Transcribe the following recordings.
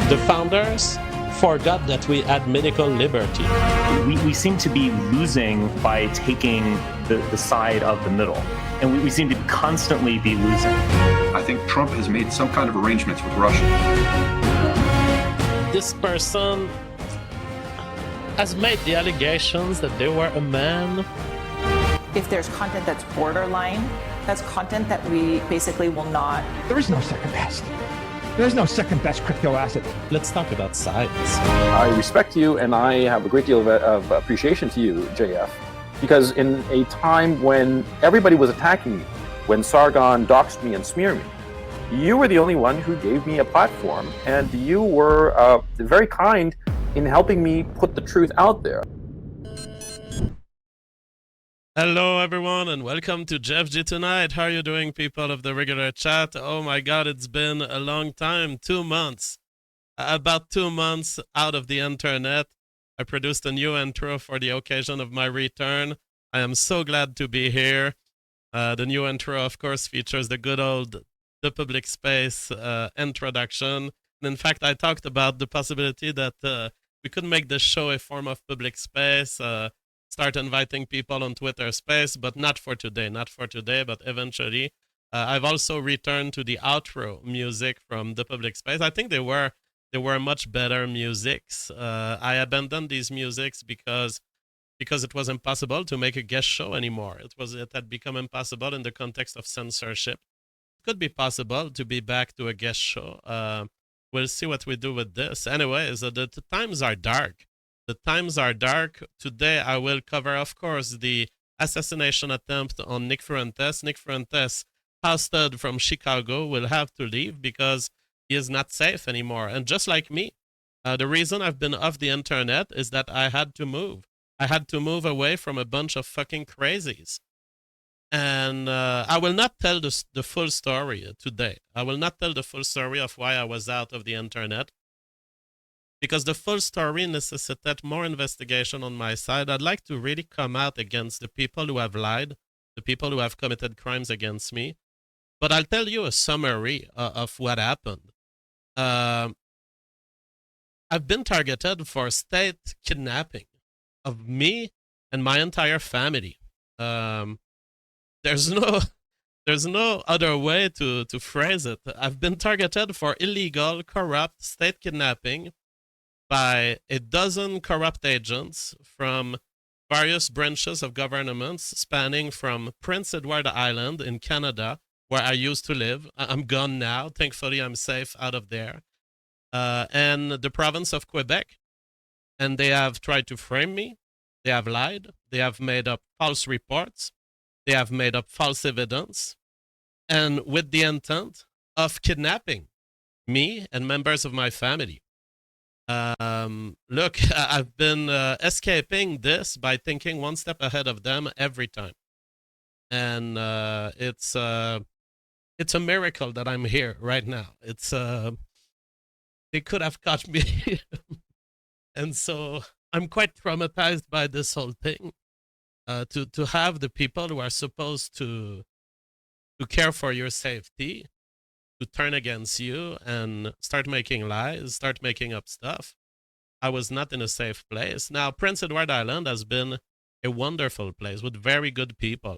The founders forgot that we had medical liberty. We seem to be losing by taking the side of the middle. And we seem to constantly be losing. I think Trump has made some kind of arrangements with Russia. This person has made the allegations that they were a man. If there's content that's borderline, that's content that we basically will not. There is no second best. There is no second best crypto asset. Let's talk about science. I respect you, and I have a great deal of appreciation to you, JF, because in a time when everybody was attacking me, when Sargon doxed me and smeared me, you were the only one who gave me a platform, and you were very kind in helping me put the truth out there. Hello everyone and welcome to JFG Tonight. How are you doing, people of the regular chat? Oh my god, it's been a long time, 2 months. About 2 months out of the internet. I produced a new intro for the occasion of my return. I am so glad to be here. The new intro, of course, features the good old The Public Space introduction. And in fact, I talked about the possibility that we could make this show a form of public space, start inviting people on Twitter Space, but not for today, but eventually. I've also returned to the outro music from The Public Space. I think they were much better musics. I abandoned these musics because it was impossible to make a guest show anymore. It had become impossible in the context of censorship. It could be possible to be back to a guest show. We'll see what we do with this. Anyways, the times are dark. The times are dark. Today I will cover, of course, the assassination attempt on Nick Fuentes. Nick Fuentes, ousted from Chicago, will have to leave because he is not safe anymore. And just like me, the reason I've been off the internet is that I had to move. I had to move away from a bunch of fucking crazies. And I will not tell the full story today. I will not tell the full story of why I was out of the internet, because the full story necessitated more investigation on my side. I'd like to really come out against the people who have lied, the people who have committed crimes against me. But I'll tell you a summary of what happened. I've been targeted for state kidnapping of me and my entire family. There's no other way to phrase it. I've been targeted for illegal, corrupt state kidnapping by a dozen corrupt agents from various branches of governments spanning from Prince Edward Island in Canada, where I used to live. I'm gone now. Thankfully, I'm safe out of there. And the province of Quebec. And they have tried to frame me. They have lied. They have made up false reports. They have made up false evidence. And with the intent of kidnapping me and members of my family. Look, I've been escaping this by thinking one step ahead of them every time. And it's a miracle that I'm here right now. They could have caught me. And so I'm quite traumatized by this whole thing. To have the people who are supposed to care for your safety to turn against you and start making lies, start making up stuff. I was not in a safe place. Now, Prince Edward Island has been a wonderful place with very good people.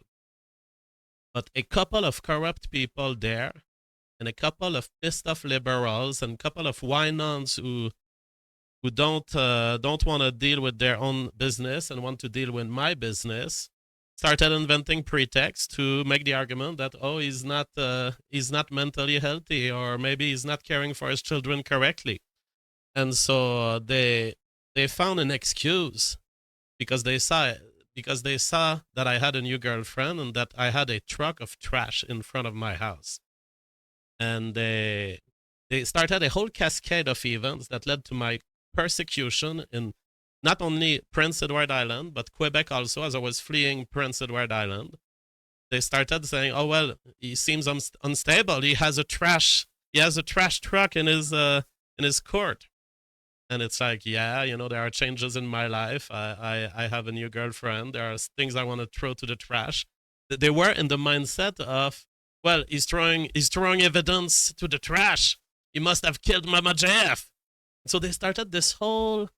But a couple of corrupt people there and a couple of pissed off liberals and a couple of why-nots who don't want to deal with their own business and want to deal with my business started inventing pretexts to make the argument that, oh, he's not mentally healthy, or maybe he's not caring for his children correctly. And so they found an excuse because they saw that I had a new girlfriend and that I had a truck of trash in front of my house. And they started a whole cascade of events that led to my persecution in not only Prince Edward Island, but Quebec also, as I was fleeing Prince Edward Island. They started saying, oh, well, he seems unstable. He has a trash truck in his court. And it's like, yeah, you know, there are changes in my life. I have a new girlfriend. There are things I want to throw to the trash. They were in the mindset of, well, he's throwing evidence to the trash. He must have killed Mama JF. So they started this whole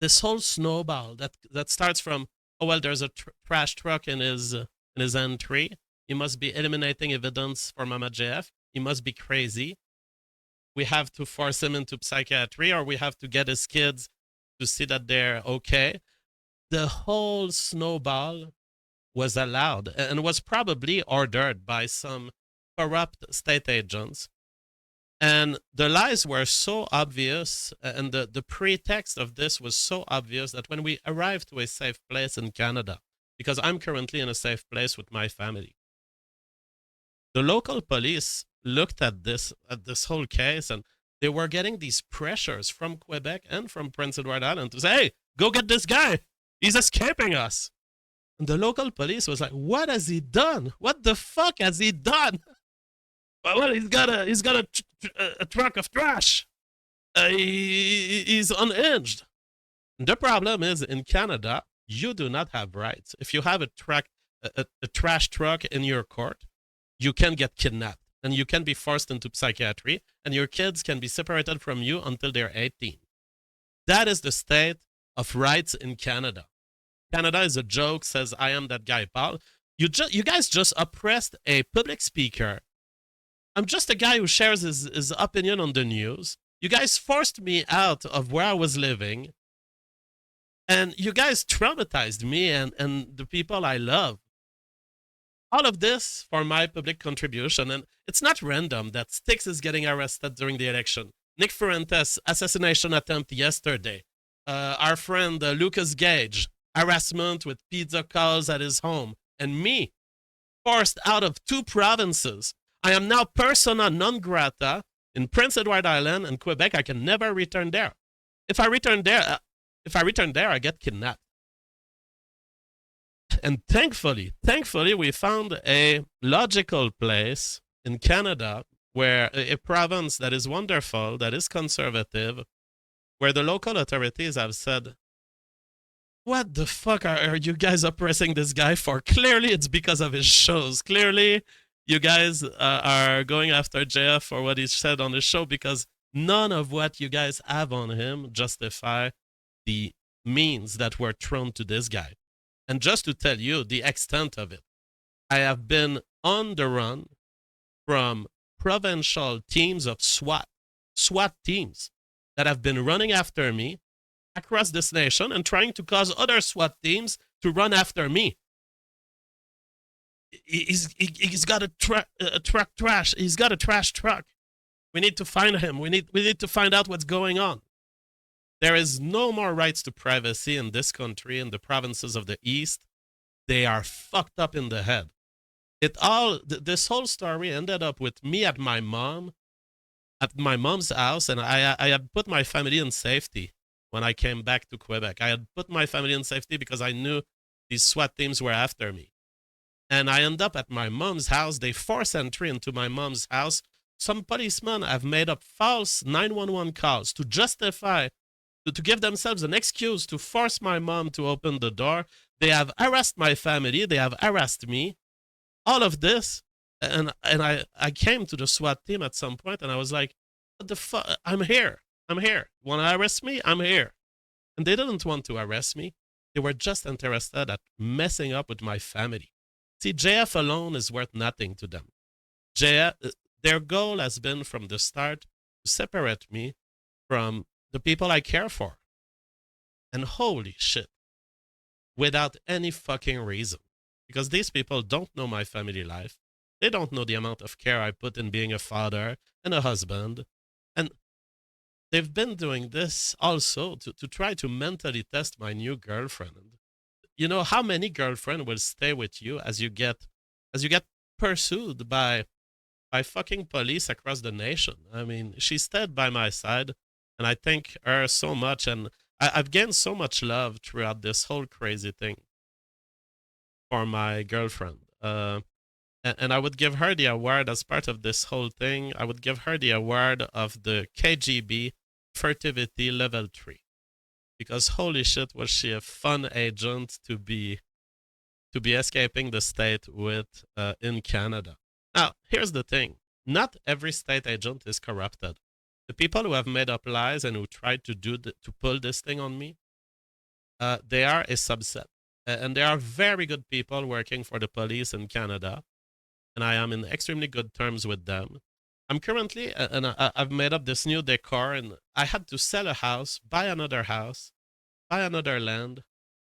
snowball that starts from, oh well, there's a trash truck in his entry. He must be eliminating evidence for Mama JF. He must be crazy. We have to force him into psychiatry, or we have to get his kids to see that they're okay. The whole snowball was allowed and was probably ordered by some corrupt state agents. And the lies were so obvious, and the pretext of this was so obvious that when we arrived to a safe place in Canada, because I'm currently in a safe place with my family, the local police looked at this whole case, and they were getting these pressures from Quebec and from Prince Edward Island to say, hey, go get this guy. He's escaping us. And the local police was like, what has he done? What the fuck has he done? Well, he's got a truck of trash. He's unhinged. The problem is, in Canada, you do not have rights. If you have a trash truck in your court, you can get kidnapped and you can be forced into psychiatry, and your kids can be separated from you until they're 18. That is the state of rights in Canada. Canada is a joke, says I am that guy, Paul. You guys just oppressed a public speaker. I'm just a guy who shares his opinion on the news. You guys forced me out of where I was living. And you guys traumatized me and the people I love. All of this for my public contribution. And it's not random that Styx is getting arrested during the election. Nick Fuentes, assassination attempt yesterday. Our friend Lucas Gage, harassment with pizza calls at his home. And me, forced out of 2 provinces. I am now persona non grata in Prince Edward Island and Quebec. I can never return there. If I return there, I get kidnapped. And thankfully, we found a logical place in Canada, where a province that is wonderful, that is conservative, where the local authorities have said, what the fuck are you guys oppressing this guy for? Clearly, it's because of his shows. Clearly, you guys are going after JF for what he said on the show, because none of what you guys have on him justify the means that were thrown to this guy. And just to tell you the extent of it, I have been on the run from provincial teams of SWAT teams that have been running after me across this nation and trying to cause other SWAT teams to run after me. He's got a truck trash. He's got a trash truck. We need to find him. We need to find out what's going on. There is no more rights to privacy in this country, in the provinces of the East. They are fucked up in the head. This whole story ended up with me at my mom's house, and I had put my family in safety when I came back to Quebec. I had put my family in safety because I knew these SWAT teams were after me. And I end up at my mom's house. They force entry into my mom's house. Some policemen have made up false 911 calls to justify, to give themselves an excuse to force my mom to open the door. They have harassed my family. They have harassed me. All of this. And I came to the SWAT team at some point, and I was like, what the fuck? I'm here. Want to arrest me? I'm here. And they didn't want to arrest me. They were just interested at messing up with my family. See, JF alone is worth nothing to them. Their goal has been from the start to separate me from the people I care for. And holy shit, without any fucking reason. Because these people don't know my family life. They don't know the amount of care I put in being a father and a husband. And they've been doing this also to try to mentally test my new girlfriend. You know, how many girlfriends will stay with you as you get pursued by fucking police across the nation? I mean, she stayed by my side, and I thank her so much. And I've gained so much love throughout this whole crazy thing for my girlfriend. And I would give her the award as part of this whole thing. I would give her the award of the KGB Furtivity Level 3. Because holy shit, was she a fun agent to be escaping the state with in Canada. Now, here's the thing. Not every state agent is corrupted. The people who have made up lies and who tried to to pull this thing on me, they are a subset. And there are very good people working for the police in Canada, and I am in extremely good terms with them. I'm currently, and I've made up this new decor, and I had to sell a house, buy another house, buy another land,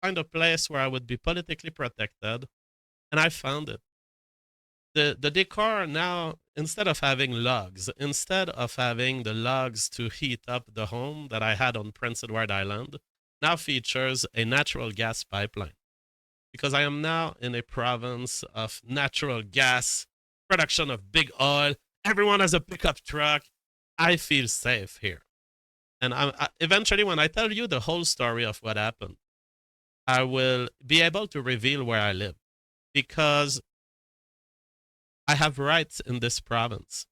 find a place where I would be politically protected, and I found it. The decor now, instead of having logs, instead of having the logs to heat up the home that I had on Prince Edward Island, now features a natural gas pipeline. Because I am now in a province of natural gas, production of big oil. Everyone has a pickup truck. I feel safe here. And eventually, when I tell you the whole story of what happened, I will be able to reveal where I live. Because I have rights in this province.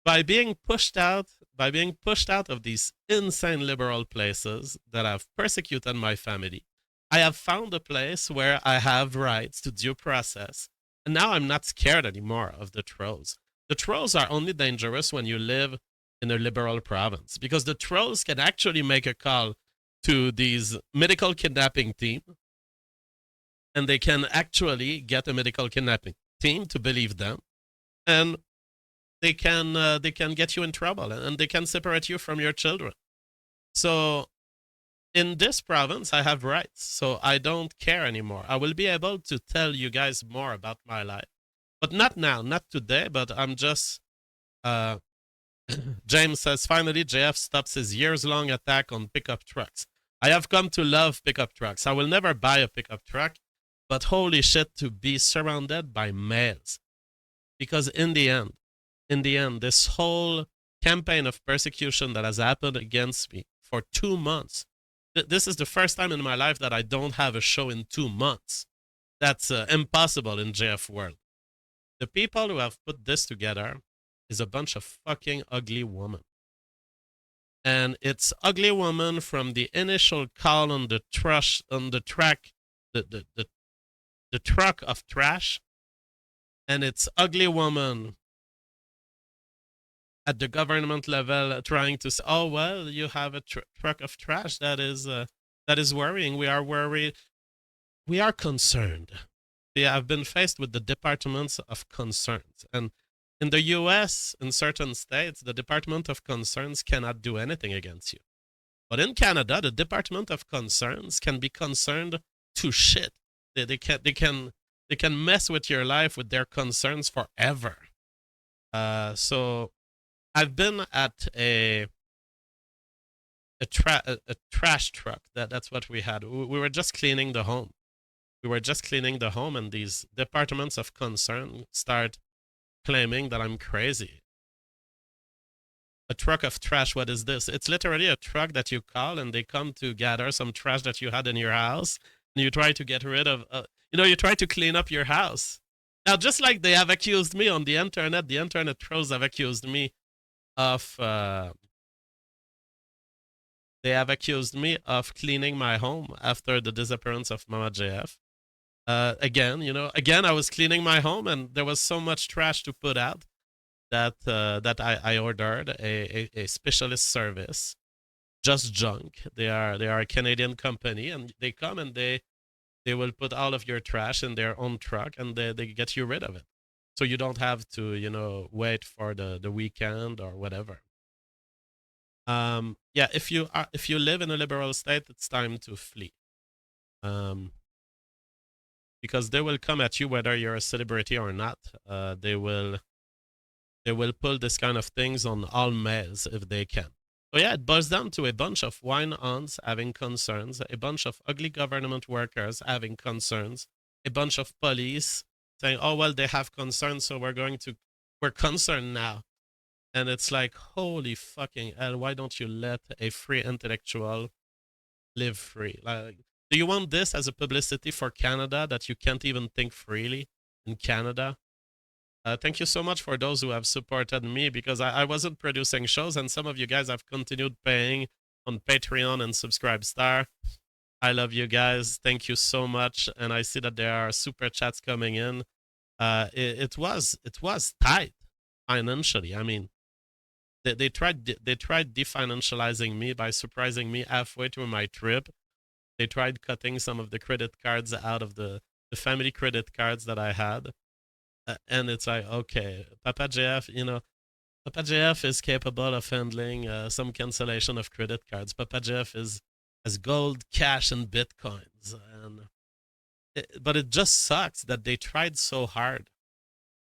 By being pushed out of these insane liberal places that have persecuted my family, I have found a place where I have rights to due process. And now I'm not scared anymore of the trolls. The trolls are only dangerous when you live in a liberal province, because the trolls can actually make a call to these medical kidnapping team, and they can actually get a medical kidnapping team to believe them, and they can get you in trouble, and they can separate you from your children. So in this province, I have rights, so I don't care anymore. I will be able to tell you guys more about my life, but not now, not today. But I'm just. James says, finally, JF stops his years-long attack on pickup trucks. I have come to love pickup trucks. I will never buy a pickup truck, but holy shit, to be surrounded by males. Because in the end, this whole campaign of persecution that has happened against me for 2 months, this is the first time in my life that I don't have a show in 2 months. That's impossible in JF world. The people who have put this together is a bunch of fucking ugly women. And it's ugly women from the initial call on the trash, on the track, the truck of trash. And it's ugly woman at the government level trying to say, oh, well, you have a truck of trash. That is worrying. We are worried. We are concerned. Yeah, I've been faced with the departments of concerns. And in the US, in certain states, the Department of Concerns cannot do anything against you. But in Canada, the Department of Concerns can be concerned to shit. They can mess with your life with their concerns forever. So I've been at a trash truck. That's what we had. We were just cleaning the home. And these departments of concern start claiming that I'm crazy. A truck of trash, what is this? It's literally a truck that you call and they come to gather some trash that you had in your house, and you try to get rid of, you try to clean up your house. Now, just like they have accused me on the internet trolls have accused me of, cleaning my home after the disappearance of Mama JF. Again, I was cleaning my home and there was so much trash to put out that I ordered a specialist service, Just Junk. They are a Canadian company, and they come and they will put all of your trash in their own truck and they get you rid of it. So you don't have to, wait for the weekend or whatever. Yeah, if you live in a liberal state, it's time to flee. Because they will come at you whether you're a celebrity or not. They will pull this kind of things on all males if they can. So yeah, it boils down to a bunch of wine-ons having concerns, a bunch of ugly government workers having concerns, a bunch of police saying, oh, well, they have concerns, so we're concerned now. And it's like, holy fucking hell, why don't you let a free intellectual live free? Like, do you want this as a publicity for Canada, that you can't even think freely in Canada? Thank you so much for those who have supported me, because I wasn't producing shows, and some of you guys have continued paying on Patreon and Subscribestar. I love you guys. Thank you so much. And I see that there are super chats coming in. It was tight financially. I mean, They tried definancializing me by surprising me halfway through my trip. They tried cutting some of the credit cards out of the family credit cards that I had. And it's like, okay, Papa JF, you know, Papa JF is capable of handling some cancellation of credit cards. Papa JF has gold, cash, and bitcoins. But it just sucks that they tried so hard.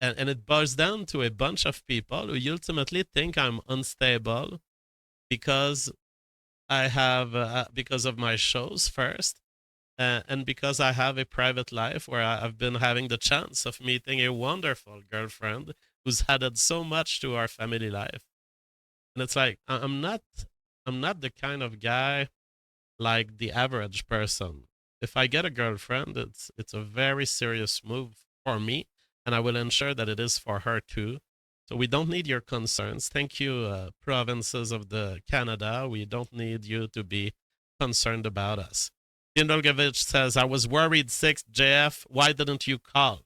And it boils down to a bunch of people who ultimately think I'm unstable because I have, because of my shows first, and because I have a private life where I've been having the chance of meeting a wonderful girlfriend who's added so much to our family life. And it's like, I'm not the kind of guy like the average person. If I get a girlfriend, it's a very serious move for me, and I will ensure that it is for her too. So we don't need your concerns. Thank you, provinces of the Canada. We don't need you to be concerned about us. Dindolgevich says, I was worried, 6 JF. Why didn't you call?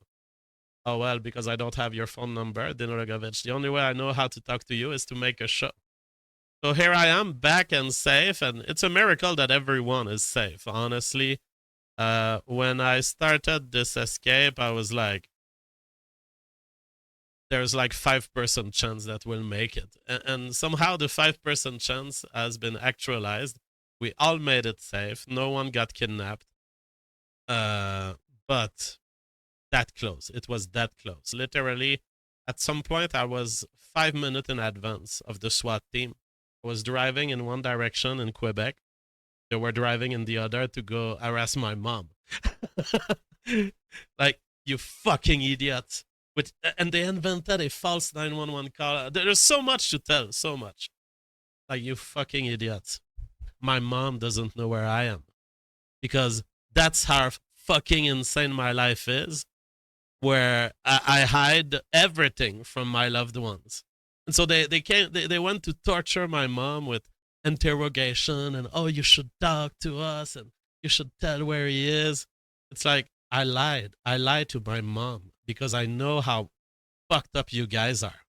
Oh, well, because I don't have your phone number, Dindolgevich. The only way I know how to talk to you is to make a show. So here I am, back and safe, and it's a miracle that everyone is safe, honestly. When I started this escape, I was like, there's like 5% chance that we'll make it. And somehow the 5% chance has been actualized. We all made it safe. No one got kidnapped. But that close. It was that close. Literally, at some point, I was 5 minutes in advance of the SWAT team. I was driving in one direction in Quebec. They were driving in the other to go harass my mom. Like, you fucking idiots. And they invented a false 911 call. There's so much to tell, so much. Like, you fucking idiots. My mom doesn't know where I am. Because that's how fucking insane my life is, where I hide everything from my loved ones. And so they went to torture my mom with interrogation and, oh, you should talk to us and you should tell where he is. It's like, I lied. I lied to my mom because I know how fucked up you guys are.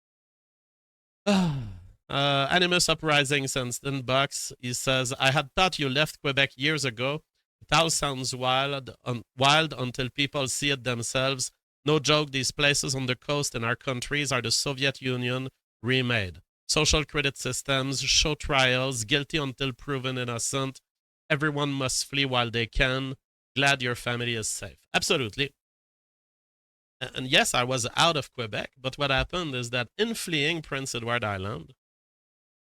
Animus Uprising sends inbox. He says, I had thought you left Quebec years ago. It all sounds wild until people see it themselves. No joke, these places on the coast in our countries are the Soviet Union remade. Social credit systems, show trials, guilty until proven innocent. Everyone must flee while they can. Glad your family is safe. Absolutely. And yes, I was out of Quebec, but what happened is that in fleeing Prince Edward Island,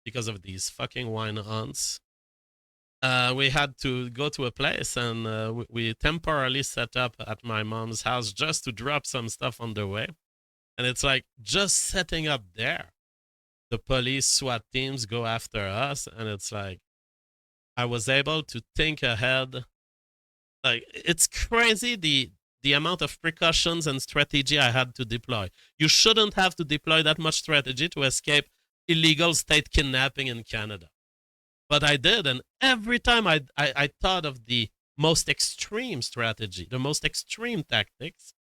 because of these fucking wine aunts, we had to go to a place, and we temporarily set up at my mom's house just to drop some stuff on the way. And it's like, just setting up there, the police SWAT teams go after us, and it's like, I was able to think ahead. Like, it's crazy the amount of precautions and strategy I had to deploy. You shouldn't have to deploy that much strategy to escape illegal state kidnapping in Canada. But I did, and every time I thought of the most extreme strategy, the most extreme tactics,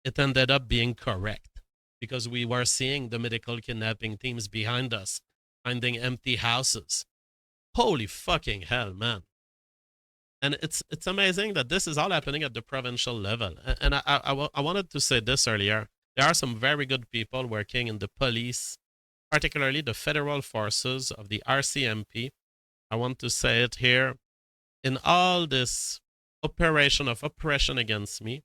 it ended up being correct. Because we were seeing the medical kidnapping teams behind us, finding empty houses. Holy fucking hell, man. And it's amazing that this is all happening at the provincial level. And I wanted to say this earlier. There are some very good people working in the police, particularly the federal forces of the RCMP. I want to say it here. In all this operation of oppression against me,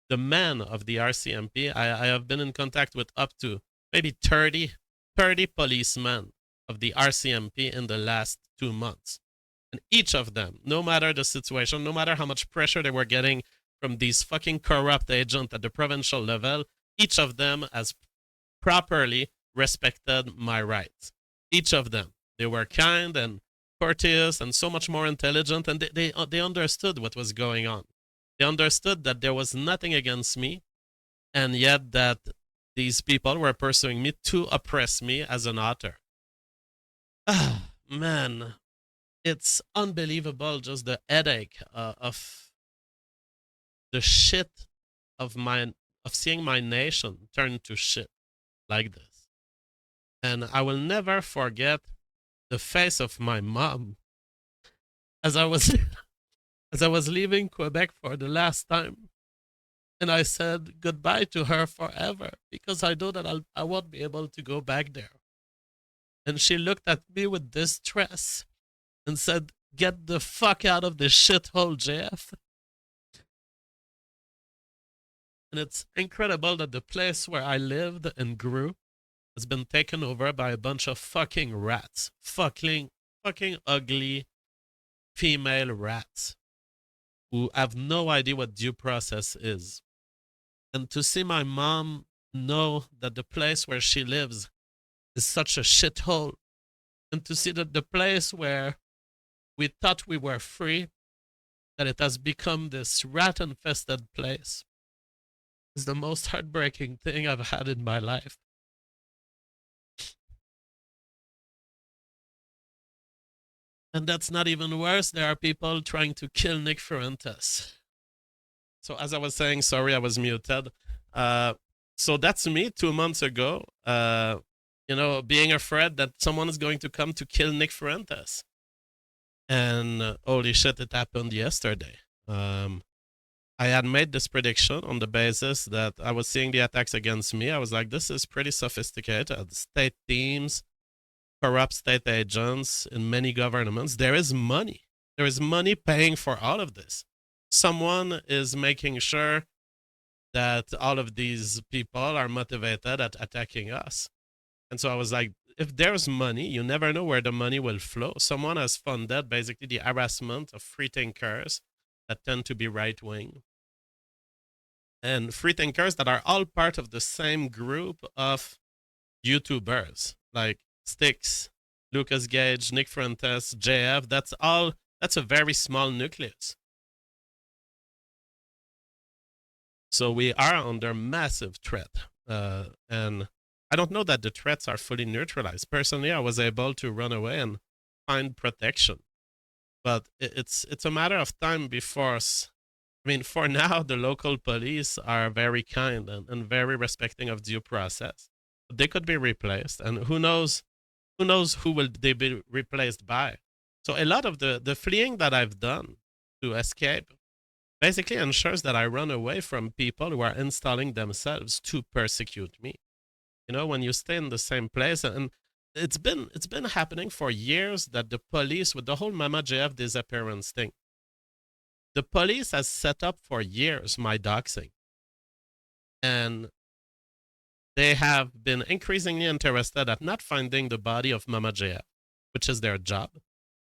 the men of the RCMP, I have been in contact with up to maybe 30 policemen of the RCMP in the last 2 months. And each of them, no matter the situation, no matter how much pressure they were getting from these fucking corrupt agents at the provincial level, each of them has properly respected my rights. Each of them. They were kind and courteous and so much more intelligent, and they understood what was going on. They understood that there was nothing against me, and yet that these people were pursuing me to oppress me as an author. Ah, man. It's unbelievable, just the headache of the shit of seeing my nation turn to shit like this. And I will never forget the face of my mom as I was as I was leaving Quebec for the last time. And I said goodbye to her forever because I know that I won't be able to go back there. And she looked at me with distress and said, "Get the fuck out of this shithole, JF." And it's incredible that the place where I lived and grew has been taken over by a bunch of fucking rats. Fucking ugly female rats who have no idea what due process is. And to see my mom know that the place where she lives is such a shithole, and to see that the place where we thought we were free, that it has become this rat-infested place, is the most heartbreaking thing I've had in my life. And that's not even worse. There are people trying to kill Nick Fuentes. So as I was saying, sorry, I was muted. So that's me 2 months ago, being afraid that someone is going to come to kill Nick Fuentes. And holy shit, it happened yesterday. I had made this prediction on the basis that I was seeing the attacks against me. I was like, this is pretty sophisticated. State teams, corrupt state agents in many governments. There is money. There is money paying for all of this. Someone is making sure that all of these people are motivated at attacking us. And so I was like, if there's money, you never know where the money will flow. Someone has funded basically the harassment of free thinkers that tend to be right-wing. And free thinkers that are all part of the same group of YouTubers, like Styx, Lucas Gage, Nick Fuentes, JF. That's a very small nucleus. So we are under massive threat. And I don't know that the threats are fully neutralized. Personally, I was able to run away and find protection. But it's a matter of time before... for now, the local police are very kind and very respecting of due process. But they could be replaced. And who knows who will they be replaced by. So a lot of the fleeing that I've done to escape basically ensures that I run away from people who are installing themselves to persecute me. When you stay in the same place, and it's been happening for years that the police, with the whole Mama JF disappearance thing, the police has set up for years my doxing. And they have been increasingly interested at not finding the body of Mama JF, which is their job.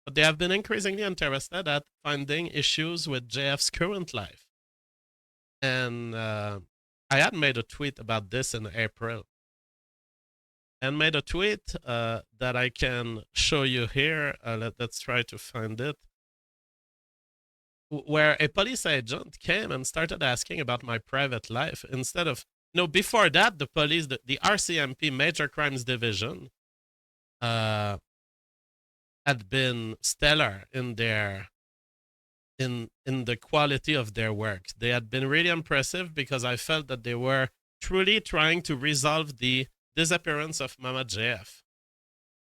But they have been increasingly interested at finding issues with JF's current life. And I had made a tweet about this in April. And made a tweet that I can show you here. Let's try to find it. Where a police agent came and started asking about my private life instead of... before that, the police, the RCMP, Major Crimes Division, had been stellar in the quality of their work. They had been really impressive because I felt that they were truly trying to resolve the disappearance of Mama JF.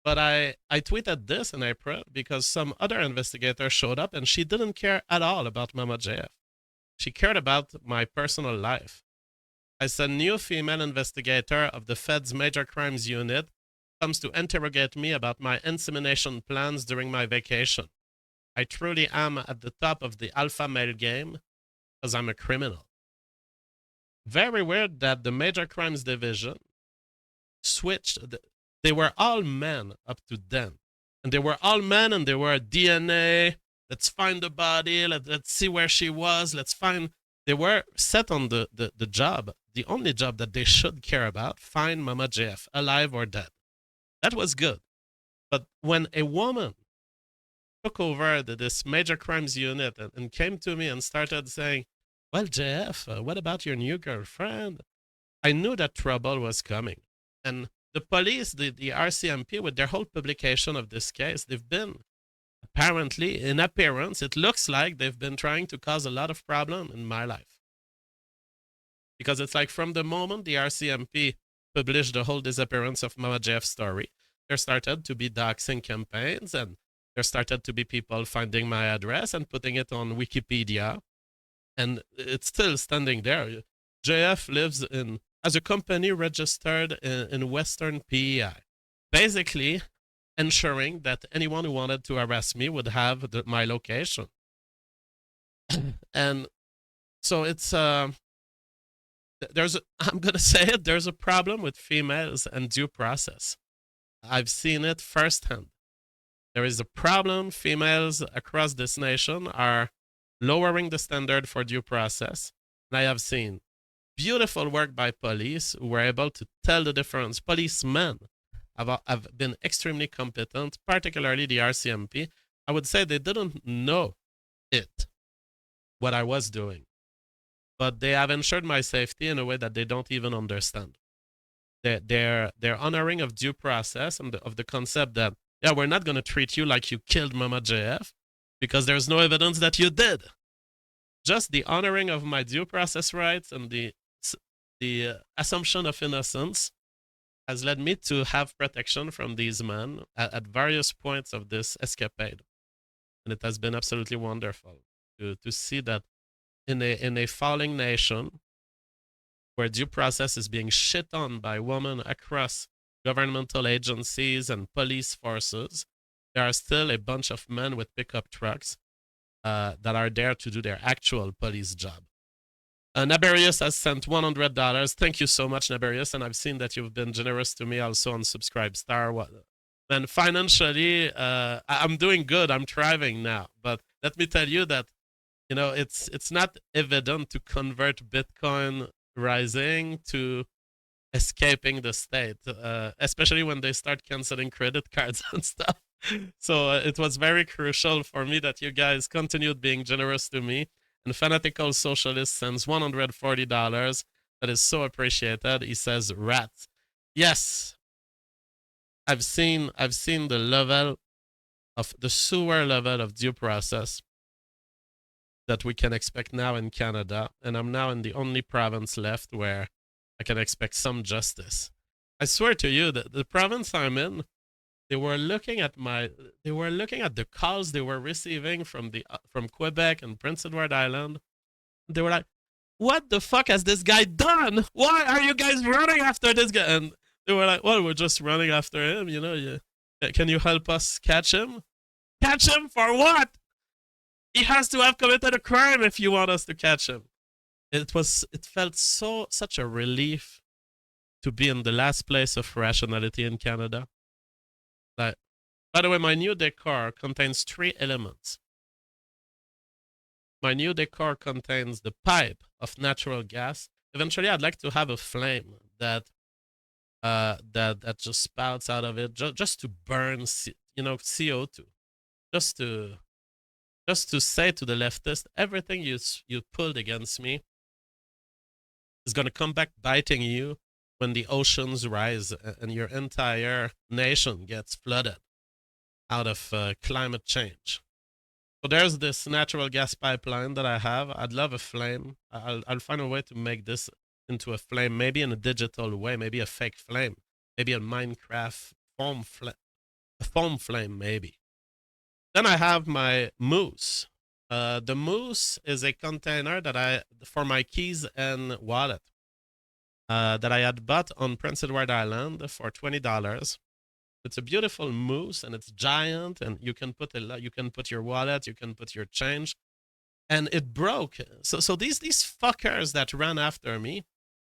But I tweeted this in April because some other investigator showed up and she didn't care at all about Mama JF. She cared about my personal life. I said, new female investigator of the Fed's Major Crimes Unit comes to interrogate me about my insemination plans during my vacation. I truly am at the top of the alpha male game because I'm a criminal. Very weird that the Major Crimes Division switched. They were all men up to then. And they were all men and they were DNA. Let's find the body. Let's see where she was. They were set on the job, the only job that they should care about, find Mama JF, alive or dead. That was good. But when a woman took over this Major Crimes Unit and came to me and started saying, well, JF, what about your new girlfriend? I knew that trouble was coming. And the police, the RCMP, with their whole publication of this case, they've been, apparently, in appearance, it looks like they've been trying to cause a lot of problem in my life. Because it's like from the moment the RCMP published the whole disappearance of Mama JF story, there started to be doxing campaigns, and there started to be people finding my address and putting it on Wikipedia, and it's still standing there. JF lives in as a company registered in Western PEI, basically ensuring that anyone who wanted to harass me would have my location. And so it's I'm gonna say it, there's a problem with females and due process. I've seen it firsthand. There is a problem. Females across this nation are lowering the standard for due process. And I have seen beautiful work by police who were able to tell the difference. Policemen have been extremely competent, particularly the RCMP. I would say they didn't know what I was doing, but they have ensured my safety in a way that they don't even understand. Their honoring of due process and of the concept that, yeah, we're not going to treat you like you killed Mama JF because there's no evidence that you did. Just the honoring of my due process rights and the assumption of innocence has led me to have protection from these men at various points of this escapade. And it has been absolutely wonderful to see that in a falling nation where due process is being shit on by women across governmental agencies and police forces, there are still a bunch of men with pickup trucks that are there to do their actual police job. Naberius has sent $100. Thank you so much, Naberius. And I've seen that you've been generous to me also on Subscribestar. And financially, I'm doing good. I'm thriving now. But let me tell you that, you know, it's not evident to convert Bitcoin rising to escaping the state, especially when they start canceling credit cards and stuff. So it was very crucial for me that you guys continued being generous to me. And Fanatical Socialist sends $140. That is so appreciated. He says, "Rat." Yes, I've seen the level of the sewer level of due process that we can expect now in Canada, and I'm now in the only province left where I can expect some justice. I swear to you that the province I'm in, they were looking at the calls they were receiving from Quebec and Prince Edward Island. They were like, "What the fuck has this guy done? Why are you guys running after this guy?" And they were like, "Well, we're just running after him, you know. Can you help us catch him? Catch him for what? He has to have committed a crime if you want us to catch him." It felt such a relief to be in the last place of rationality in Canada. Like, by the way, my new decor contains 3 elements. My new decor contains the pipe of natural gas. Eventually, I'd like to have a flame that just spouts out of it, just to burn, CO2, just to say to the leftist, everything you pulled against me is going to come back biting you when the oceans rise and your entire nation gets flooded out of climate change. So there's this natural gas pipeline that I have. I'd love a flame. I'll find a way to make this into a flame, maybe in a digital way, maybe a fake flame, maybe a Minecraft foam flame, maybe. Then I have my moose. The moose is a container for my keys and wallet that I had bought on Prince Edward Island for $20. It's a beautiful moose and it's giant, and you can put your wallet, you can put your change, and it broke. So these fuckers that ran after me,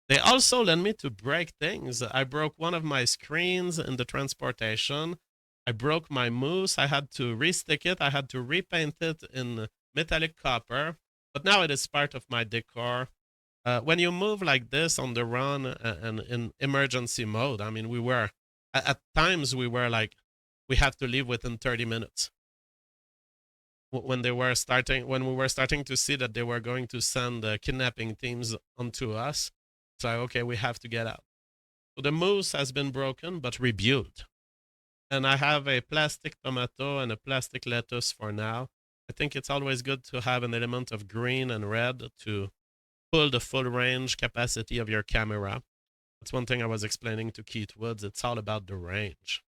they also led me to break things. I broke one of my screens in the transportation. I broke my moose. I had to restick it. I had to repaint it in metallic copper, but now it is part of my decor. When you move like this on the run and in emergency mode, I mean, at times we have to leave within 30 minutes. When we were starting to see that they were going to send kidnapping teams onto us, it's like, okay, we have to get out. So the moose has been broken but rebuilt. And I have a plastic tomato and a plastic lettuce for now. I think it's always good to have an element of green and red to pull the full range capacity of your camera. That's one thing I was explaining to Keith Woods. It's all about the range.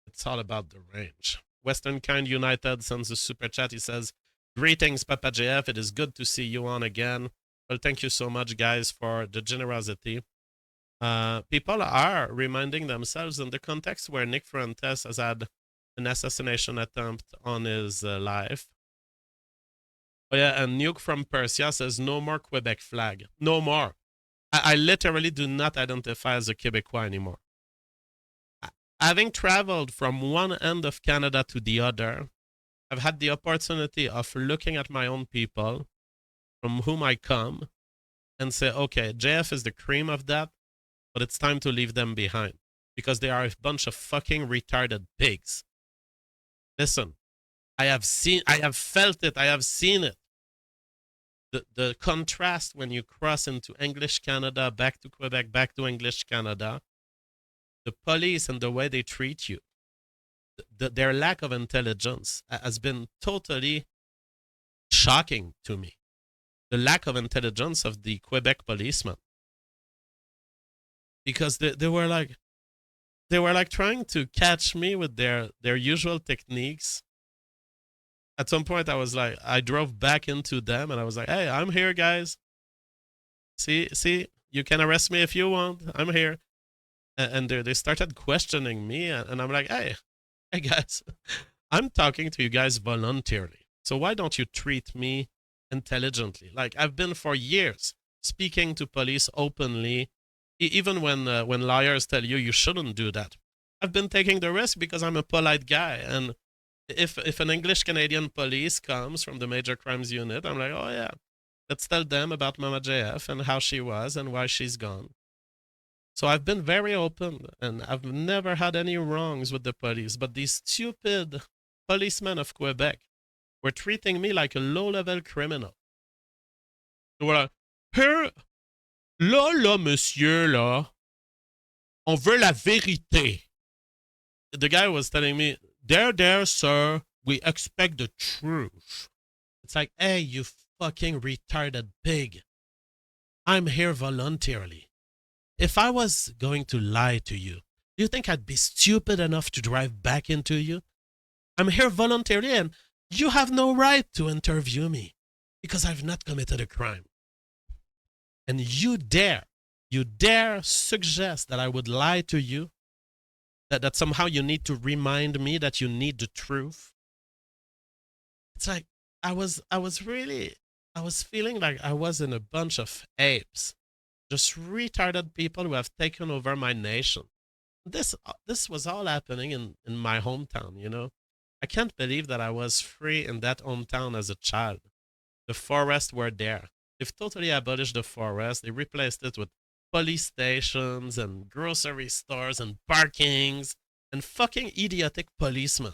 It's all about the range. Western Kind United sends a super chat. He says, "Greetings, Papa JF. It is good to see you on again." Well, thank you so much, guys, for the generosity. People are reminding themselves in the context where Nick Fuentes has had an assassination attempt on his life. Oh yeah, and Nuke from Persia says, "No more Quebec flag. No more. I literally do not identify as a Quebecois anymore. Having traveled from one end of Canada to the other, I've had the opportunity of looking at my own people from whom I come and say, okay, JF is the cream of that, but it's time to leave them behind because they are a bunch of fucking retarded pigs. Listen, I have felt it, I have seen it. The contrast when you cross into English Canada, back to Quebec, back to English Canada, the police and the way they treat you, their lack of intelligence has been totally shocking to me. The lack of intelligence of the Quebec policemen. Because they were like trying to catch me with their usual techniques. At some point I drove back into them and I was like, "Hey, I'm here, guys. See, you can arrest me if you want. I'm here." And they started questioning me, and I'm like, hey guys, I'm talking to you guys voluntarily. So why don't you treat me intelligently? Like, I've been for years speaking to police openly, even when lawyers tell you shouldn't do that. I've been taking the risk because I'm a polite guy. And if an English Canadian police comes from the Major Crimes Unit, I'm like, oh yeah, let's tell them about Mama JF and how she was and why she's gone. So I've been very open, and I've never had any wrongs with the police. But these stupid policemen of Quebec were treating me like a low-level criminal. They were like, "Here, là, monsieur, là, on veut la vérité." The guy was telling me, there, sir, we expect the truth. It's like, hey, you fucking retarded pig. I'm here voluntarily. If I was going to lie to you, do you think I'd be stupid enough to drive back into you? I'm here voluntarily, and you have no right to interview me because I've not committed a crime. And you dare suggest that I would lie to you, that somehow you need to remind me that you need the truth. It's like I was feeling like I was in a bunch of apes. Just retarded people who have taken over my nation. This was all happening in my hometown, you know. I can't believe that I was free in that hometown as a child. The forests were there. They've totally abolished the forest. They replaced it with police stations and grocery stores and parkings and fucking idiotic policemen.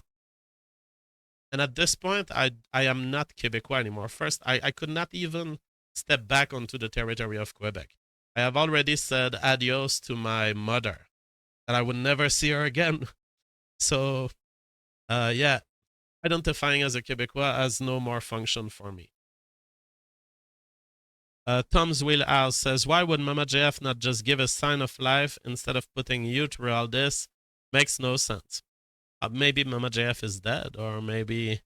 And at this point, I am not Quebecois anymore. First, I could not even step back onto the territory of Quebec. I have already said adios to my mother, and I would never see her again. So, yeah, identifying as a Quebecois has no more function for me. Tom's Wheelhouse says, "Why would Mama JF not just give a sign of life instead of putting you through all this? Makes no sense." Maybe Mama JF is dead, or maybe...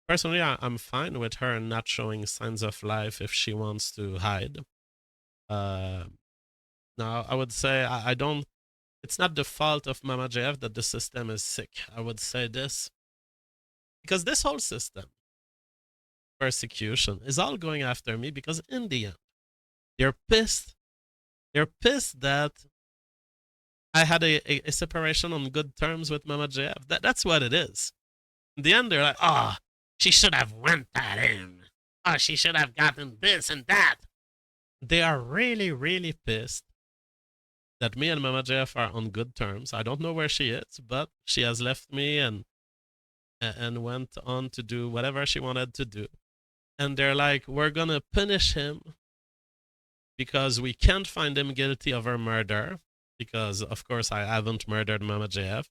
Personally, I'm fine with her not showing signs of life if she wants to hide. Now, I would say I don't... It's not the fault of Mama JF that the system is sick. I would say this. Because this whole system, persecution, is all going after me because in the end, they're pissed. They're pissed that I had a separation on good terms with Mama JF. That's what it is. In the end, they're like, oh, she should have went that in. Oh, she should have gotten this and that. They are really, really pissed that me and Mama JF are on good terms. I don't know where she is, but she has left me and went on to do whatever she wanted to do. And they're like, we're going to punish him because we can't find him guilty of her murder. Because, of course, I haven't murdered Mama JF.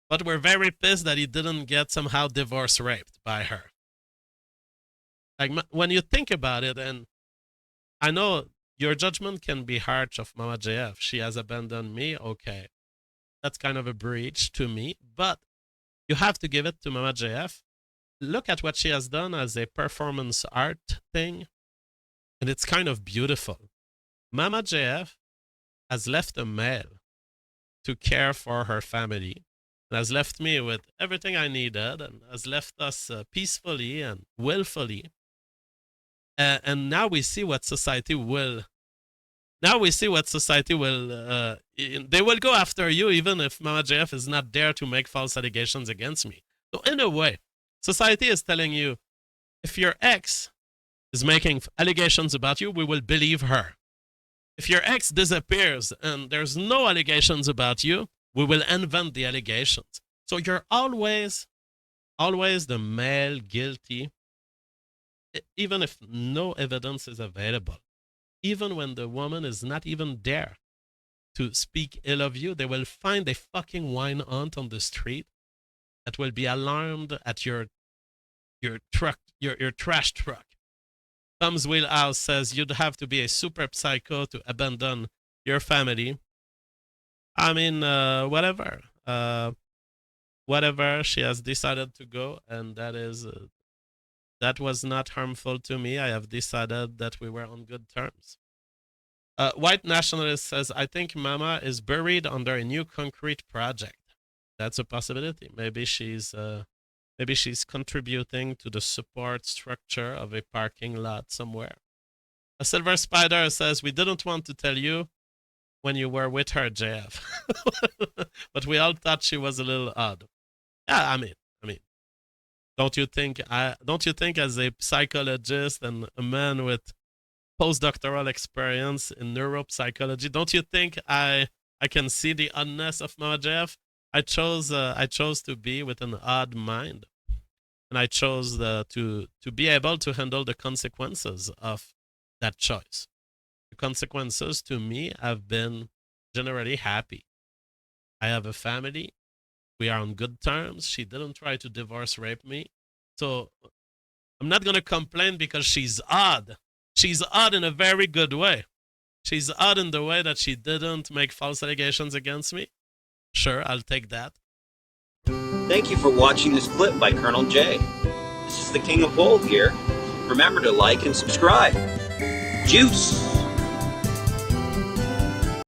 But we're very pissed that he didn't get somehow divorce raped by her. Like, when you think about it, and I know your judgment can be harsh of Mama JF. She has abandoned me. Okay. That's kind of a breach to me, but you have to give it to Mama JF. Look at what she has done as a performance art thing, and it's kind of beautiful. Mama JF has left a male to care for her family, and has left me with everything I needed, and has left us peacefully and willfully. And now we see what society will. Now we see what society will. They will go after you even if Mama JF is not there to make false allegations against me. So in a way, society is telling you, if your ex is making allegations about you, we will believe her. If your ex disappears and there's no allegations about you, we will invent the allegations. So you're always the male guilty, even if no evidence is available. Even when the woman is not even there to speak ill of you, they will find a fucking wine aunt on the street that will be alarmed at your truck, your trash truck. Tom's Wheelhouse says you'd have to be a super psycho to abandon your family. I mean, whatever. Whatever, she has decided to go, and that was not harmful to me. I have decided that we were on good terms. White Nationalist says, I think Mama is buried under a new concrete project. That's a possibility. Maybe she's contributing to the support structure of a parking lot somewhere. A Silver Spider says, we didn't want to tell you when you were with her, JF. But we all thought she was a little odd. Yeah, I mean, don't you think as a psychologist and a man with postdoctoral experience in neuropsychology, don't you think I can see the oddness of Mama JF? I chose to be with an odd mind, and I chose to be able to handle the consequences of that choice. The consequences to me have been generally happy. I have a family. We are on good terms. She didn't try to divorce rape me. So I'm not going to complain because she's odd. She's odd in a very good way. She's odd in the way that she didn't make false allegations against me. Sure, I'll take that. Thank you for watching this clip by Colonel J. This is the King of Bold here. Remember to like and subscribe. Juice!